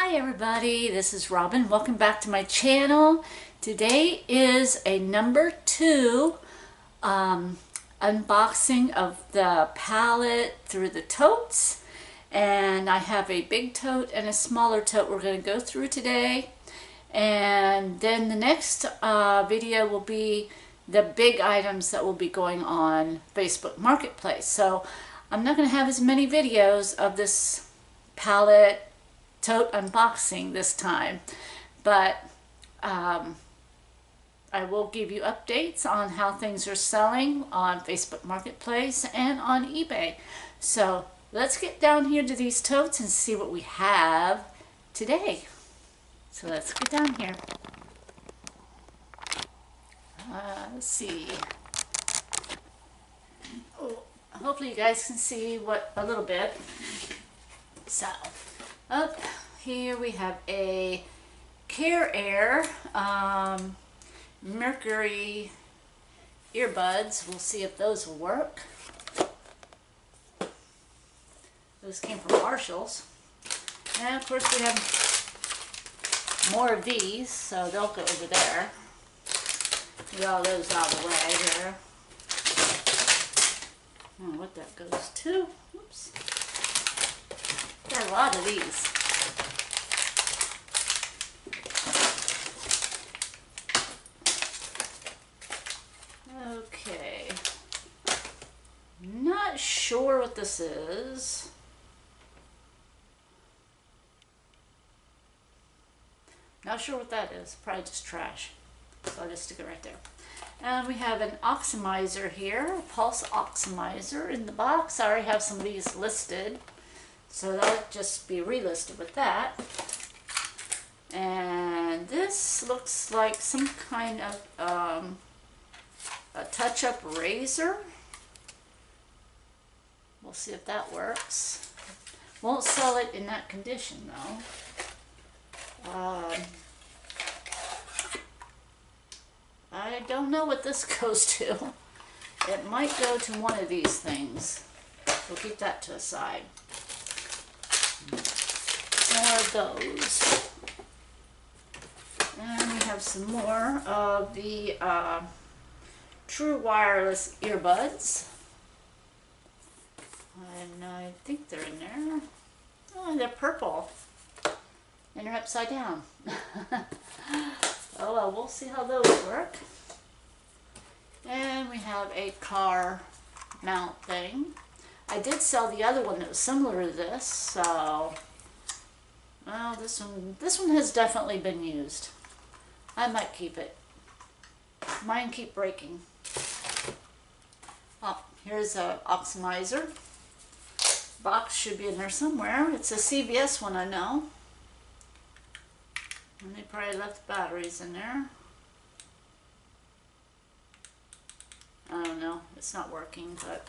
Hi everybody, this is Robin. Welcome back to my channel. Today is a number 2 unboxing of the palette through the totes. And I have a big tote and a smaller tote we're going to go through today. And then the next video will be the big items that will be going on Facebook Marketplace. So I'm not going to have as many videos of this palette tote unboxing this time, but I will give you updates on how things are selling on Facebook Marketplace and on eBay. So let's get down here to these totes and see what we have today. So let's get down here. Let's see. Oh, hopefully you guys can see a little bit. So up here we have a Care Air Mercury earbuds. We'll see if those will work. Those came from Marshall's. And of course we have more of these, so they'll go over there. Get all those out of the way here. I don't know what that goes to. Oops. Got a lot of these. Okay. Not sure what this is. Not sure what that is. Probably just trash. So I'll just stick it right there. And we have an oxidizer here, a pulse oxidizer in the box. I already have some of these listed, so that'll just be relisted with that. And this looks like some kind of a touch-up razor. We'll see if that works. Won't sell it in that condition though. I don't know what this goes to. It might go to one of these things. We'll keep that to the side. More of those. And we have some more of the True Wireless earbuds. And I think they're in there. Oh, they're purple. And they're upside down. Oh well, we'll see how those work. And we have a car mount thing. I did sell the other one that was similar to this, so well, this one has definitely been used. I might keep it. Mine keep breaking. Oh, here's a oxidizer. Box should be in there somewhere. It's a CVS one, I know. And they probably left batteries in there. I don't know. It's not working, but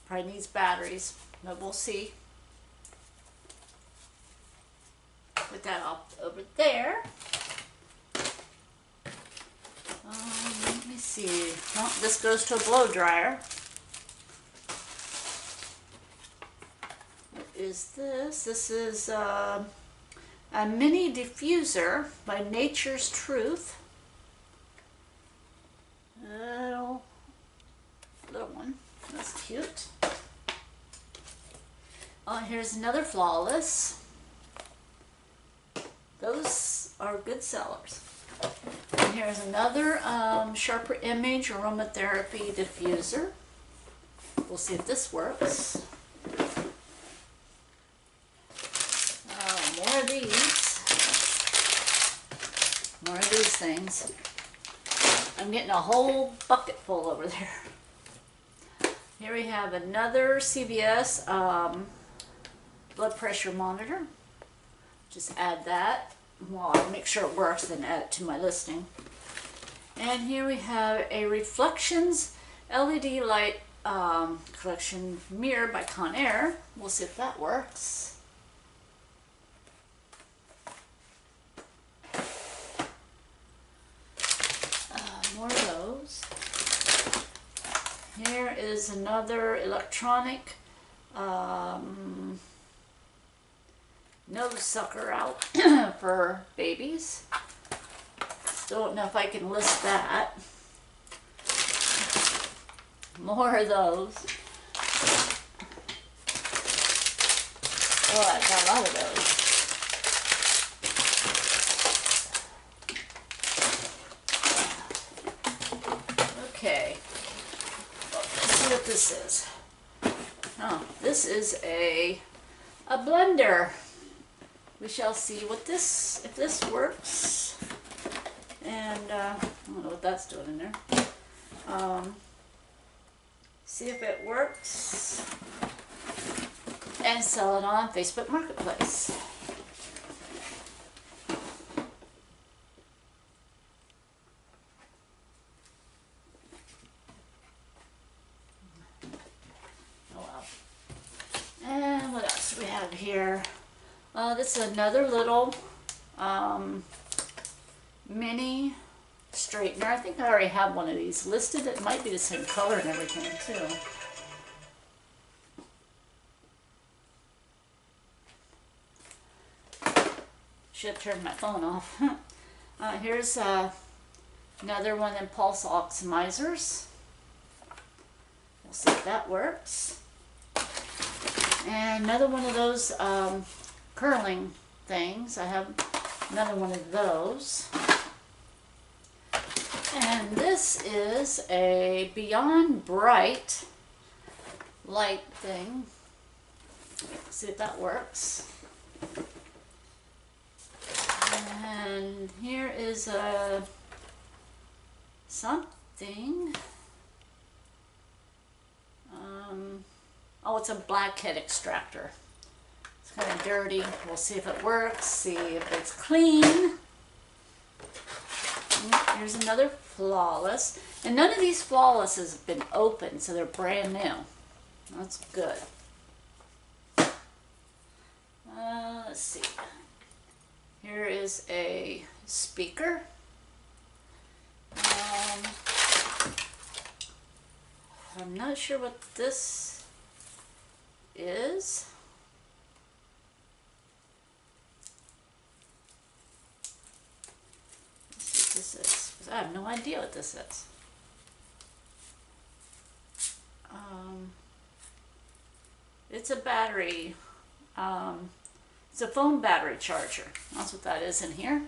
probably needs batteries. But we'll see. Put that off over there. Let me see. Oh, this goes to a blow dryer. What is this? This is a mini diffuser by Nature's Truth. Little one. That's cute. Oh, here's another Flawless. Those are good sellers. And here's another Sharper Image aromatherapy diffuser. We'll see if this works. More of these. More of these things. I'm getting a whole bucket full over there. Here we have another CVS blood pressure monitor. Just add that. Well, I'll make sure it works, then add it to my listing. And here we have a Reflections LED light collection mirror by Conair. We'll see if that works. More of those. Here is another electronic nose sucker out for babies. Still don't know if I can list that. More of those. Oh, I got a lot of those. Okay. Well, let's see what this is. Oh, this is a blender. We shall see what this, if this works. And I don't know what that's doing in there. See if it works. And sell it on Facebook Marketplace. Oh well. And what else do we have here? This is another little mini straightener. I think I already have one of these listed. It might be the same color and everything too. Should have turned my phone off. Here's another one of them pulse oximizers. We'll see if that works. And another one of those curling things. I have another one of those. And this is a Beyond Bright light thing. Let's see if that works. And here is a something. Oh, it's a blackhead extractor. It's kind of dirty. We'll see if it works. See if it's clean. Here's another Flawless. And none of these Flawlesses have been opened, so they're brand new. That's good. Let's see. Here is a speaker. I'm not sure what this is. Let's see what this is. I have no idea what this is. It's a battery. It's a phone battery charger. That's what that is in here.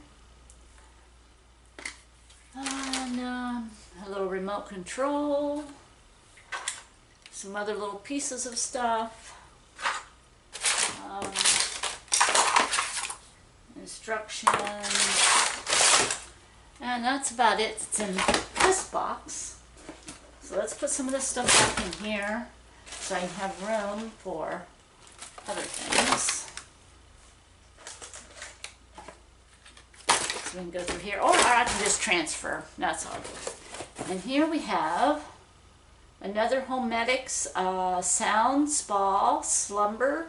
And a little remote control. Some other little pieces of stuff. Instructions. And that's about it. It's in this box. So let's put some of this stuff back in here so I can have room for other things. So we can go through here, or I can just transfer. That's all good. And here we have another Homedics Sound Spa Slumber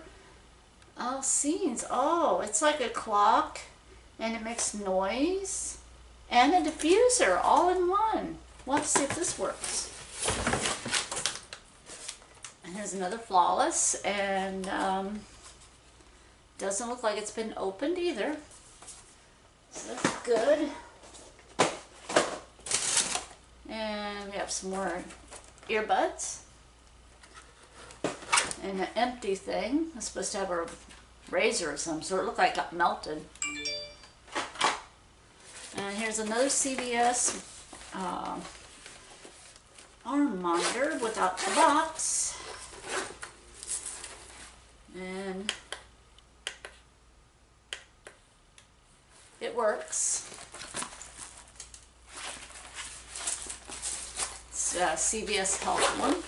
scenes. Oh, it's like a clock, and it makes noise, and a diffuser all in one. We'll have to see if this works. And here's another Flawless, and doesn't look like it's been opened either. So that's good. And we have some more earbuds. And an empty thing. It's supposed to have a razor of some sort. It looked like it got melted. And here's another CVS arm monitor without the box. And it works. It's a CVS Health one.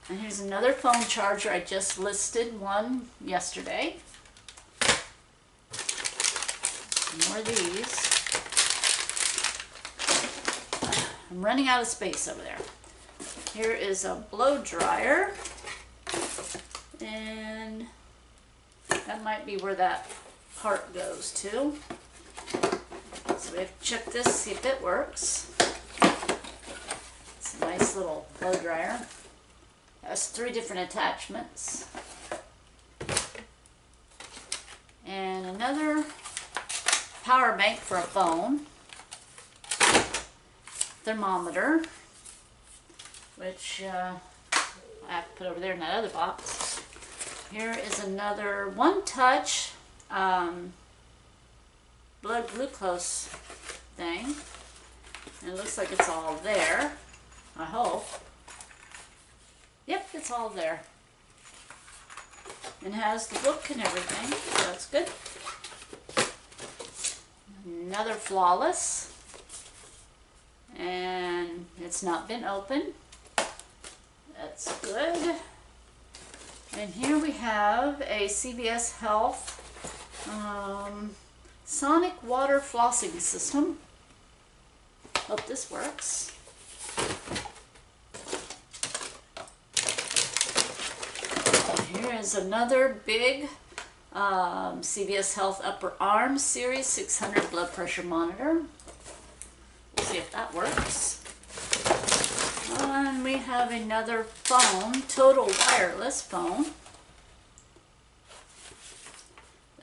And here's another phone charger. I just listed one yesterday. More of these. I'm running out of space over there. Here is a blow dryer. And that might be where that part goes to. So we have to check this, see if it works. It's a nice little blow dryer. Has 3 different attachments. And another power bank for a phone. Thermometer, which I have to put over there in that other box. Here is another One Touch blood glucose thing. And it looks like it's all there, I hope. Yep, it's all there. And has the book and everything, so that's good. Another Flawless. And it's not been opened. That's good. And here we have a CVS Health Sonic Water Flossing System. Hope this works. Here is another big CVS Health Upper Arm Series 600 blood pressure monitor. We'll see if that works. And we have another phone, Total wireless phone.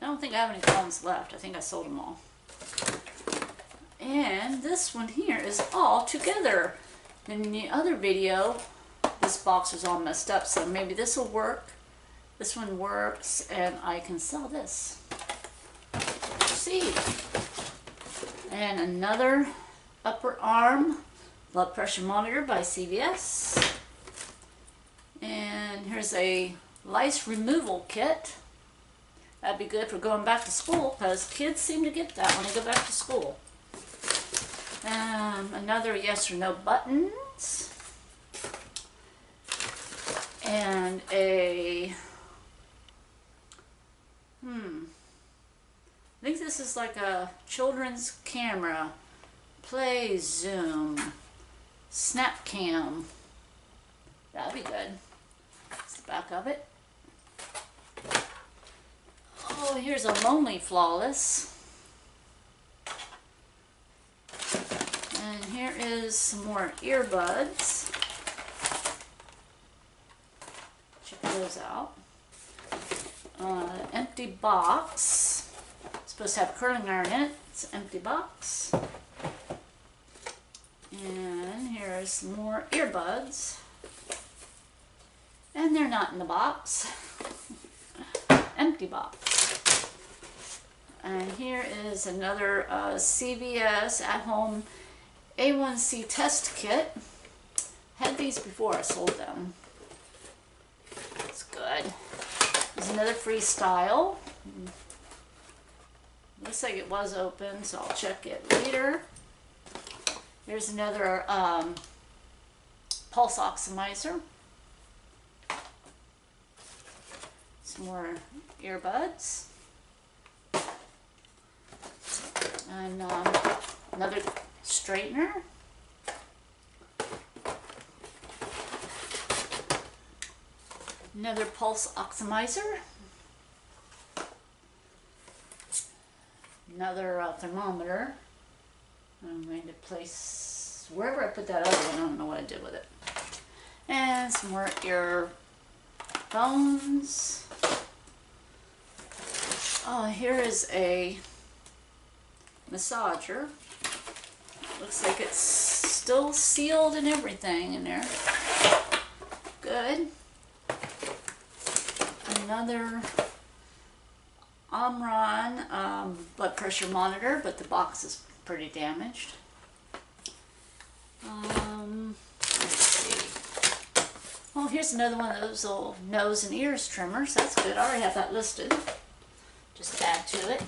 I don't think I have any phones left. I think I sold them all. And this one here is all together. In the other video, this box was all messed up, so maybe this will work. This one works, and I can sell this. Let's see. And another upper arm blood pressure monitor by CVS. And here's a lice removal kit. That'd be good for going back to school, because kids seem to get that when they go back to school. Another yes or no buttons. And a I think this is like a children's camera. Play Zoom. Snap Cam. That'd be good. That's the back of it. Oh, here's a Lonely Flawless. And here is some more earbuds. Check those out. Empty box. It's supposed to have a curling iron in it. It's an empty box. And here's more earbuds. And they're not in the box. Empty box. And here is another CVS at-home A1C test kit. Had these before, I sold them. That's good. There's another Freestyle. Looks like it was open, so I'll check it later. Here's another pulse oximeter. Some more earbuds. And another straightener. Another pulse oximeter. Another thermometer. I'm going to place wherever I put that other one. I don't know what I did with it. And some more earphones. Oh, here is a massager. Looks like it's still sealed and everything in there. Good. Another Omron blood pressure monitor, but the box is pretty damaged. Let's see. Oh, here's another one of those little nose and ears trimmers. That's good. I already have that listed. Just add to it.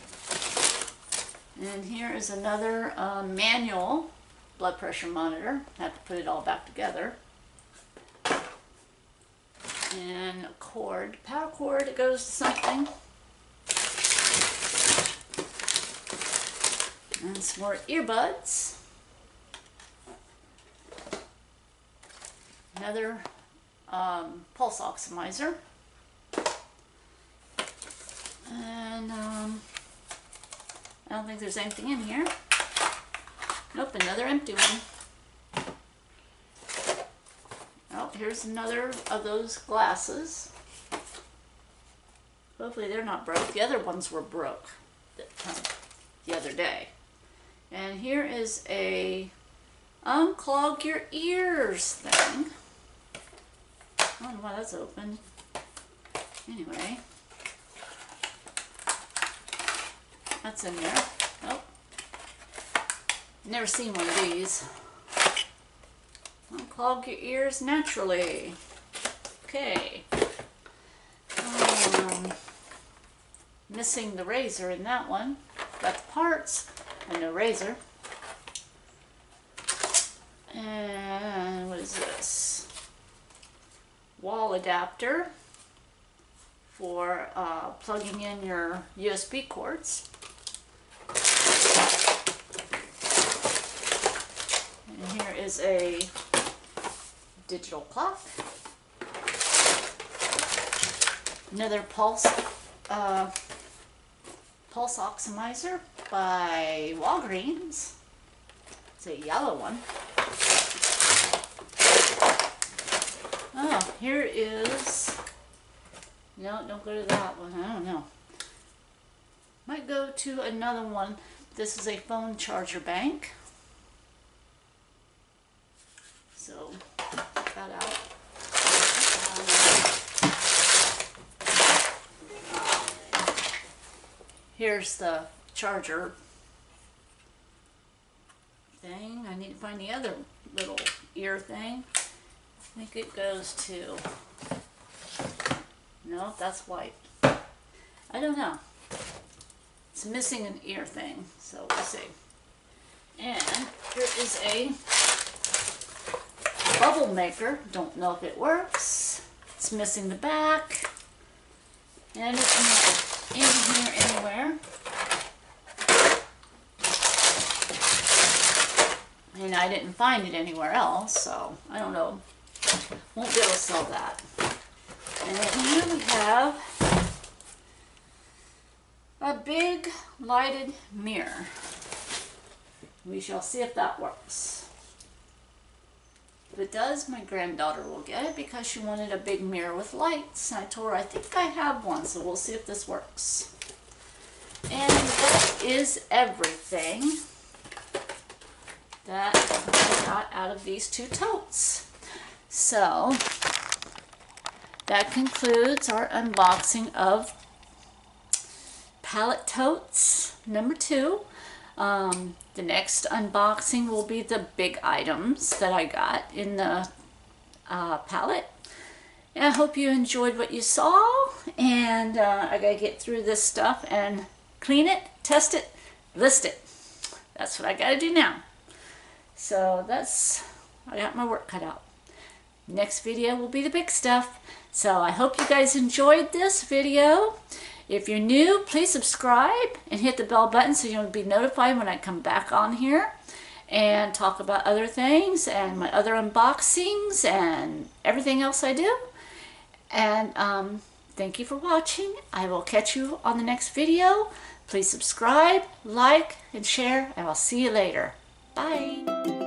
And here is another manual blood pressure monitor. I have to put it all back together. And a cord, power cord that goes to something. And some more earbuds. Another pulse oximeter. And I don't think there's anything in here. Nope, another empty one. Oh, here's another of those glasses. Hopefully they're not broke. The other ones were broke the other day. And here is a unclog your ears thing. I don't know why that's open. Anyway, that's in there. Oh, never seen one of these. Unclog your ears naturally. Okay. Missing the razor in that one. Got the parts and no razor. And what is this? Wall adapter for plugging in your USB cords. And here is a digital clock. Another pulse oxidizer by Walgreens. It's a yellow one. Oh, here is, no, don't go to that one. I don't know. Might go to another one. This is a phone charger bank. So, check that out. Here's the charger thing. I need to find the other little ear thing. I think it goes to, no, that's white. I don't know. It's missing an ear thing, so we'll see. And here is a bubble maker. Don't know if it works. It's missing the back. And it's not in here anywhere. And I didn't find it anywhere else, so I don't know. Won't be able to sell that. And here we have a big lighted mirror. We shall see if that works. If it does, my granddaughter will get it because she wanted a big mirror with lights. And I told her I think I have one, so we'll see if this works. And that is everything that I got out of these two totes. So that concludes our unboxing of Pallet Totes number 2. The next unboxing will be the big items that I got in the pallet. And I hope you enjoyed what you saw. And I gotta get through this stuff and clean it, test it, list it. That's what I gotta do now. So I got my work cut out. Next video will be the big stuff. So I hope you guys enjoyed this video. If you're new, please subscribe and hit the bell button so you'll be notified when I come back on here and talk about other things and my other unboxings and everything else I do. And thank you for watching. I will catch you on the next video. Please subscribe, like, and share, and I'll see you later. Bye.